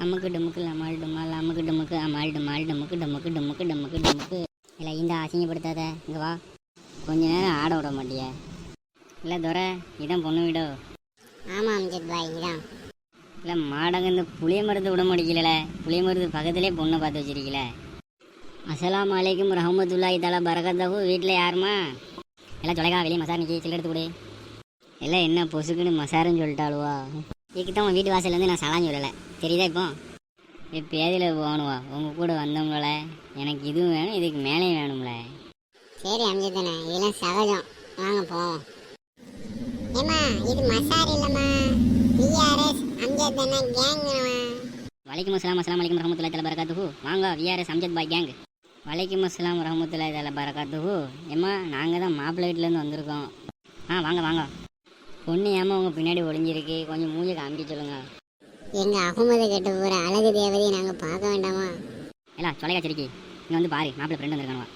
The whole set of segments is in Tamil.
அமுக்கு டுமுக்கு அமால் டுமால் அமுக்கு டுமுக்கு அமால் டுமால் டுமுக்கு டுமுக்கு டுமுக்கு டுமுக்கு டுமுக்கு. இல்லை இந்த அசிங்கப்படுத்தாத, இங்கே வா. கொஞ்ச நேரம் ஆட விட மாட்டிய? இல்லை துரை, இதான் பொண்ணு வீடோ? ஆமாம் அம்ஜத் பாய், இதான். இல்லை மாடங்க இந்த புளிய மருந்து விட முடிக்கல. புளிய மருந்து பக்கத்துலேயே பொண்ணை பார்த்து வச்சிருக்கல. அஸ்ஸலாமு அலைக்கும் ரஹ்மத்துல்லாஹி தஆலா பரகாத்துஹு. வீட்டில் யாருமா? எல்லாம் தொலைக்கா வெளியே மசார் நிற்கி சில்லு எடுத்து கொடு. எல்லாம் என்ன பொசுக்குன்னு மசாருன்னு சொல்லிட்டாளுவா? இதுக்கு தான் உன் வீட்டு வாசல்லேருந்து நான் சலான்னு சொல்லலை, தெரியுதா? இப்போ பேதியில் போகணுவா? உங்கள் கூட வந்தோம்ல, எனக்கு இதுவும் வேணும், இதுக்கு மேலேயும் வேணும்ல. சரி அம்ஜத் தானே, இதெல்லாம் சகஜம், வாங்க போவோம். ஏம்மா இது மசார் இல்லைம்மா, விஆர்எஸ் அம்ஜத் தானே கேங்குமா. வலைக்கும் அஸ்ஸலாம். அஸ்ஸலாமு அலைக்கும் ரஹ்மத்துல்லாஹி தஆலா பரகாத்துஹு. வாங்க விஆர்எஸ் அம்ஜத் பாய் கேங். வலைக்கும் அஸ்ஸலாம் ரஹ்மத்துல்லாஹி தஆலா பரகாத்துஹு. ஏம்மா நாங்கள் தான் மாப்பிள்ளை வீட்டிலேருந்து வந்திருக்கோம். வாங்க வாங்க. பொண்ணு ஏமா உங்கள் பின்னாடி ஒளிஞ்சிருக்கு, கொஞ்சம் மூஞ்சி காமிக்க சொல்லுங்க. எங்கள் அகமது கட்ட போகிற அழகு தேவதையை நாங்கள் பார்க்க வேண்டாமா? எல்லாம் தொலைக்கா சரிக்கி, இங்கே வந்து பாரு, மாப்பிள்ளை ஃப்ரெண்டு வந்திருக்கானுவா.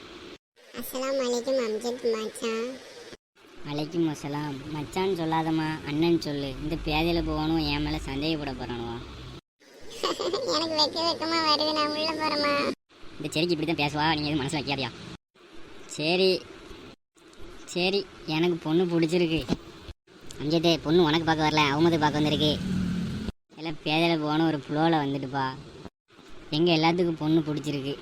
அஸ்ஸலாமு அலைக்கும் அம்ஜத் மச்சான். வலைக்கும் அஸ்ஸலாம். மச்சான்னு சொல்லாதம்மா, அண்ணன் சொல்லு. இந்த பேதையில் போகணும், என் மேலே சந்தேகப்பட போகிறானுவா. எனக்கு வெக்கமா வருது, நான் உள்ள போகிறேம்மா. இந்த செடிக்கு இப்படி தான் பேசுவா, நீங்கள் எதுவும் மனசில் வைக்காதியா? சரி சரி, எனக்கு பொண்ணு பிடிச்சிருக்கு. அஞ்சதே, பொண்ணு உனக்கு பார்க்க வரல, அவமது பார்க்க வந்திருக்கு. எல்லாம் பேதையில் போகணும் ஒரு ஃப்ளோவில் வந்துட்டுப்பா. எங்கள் எல்லாத்துக்கும் பொண்ணு பிடிச்சிருக்கு.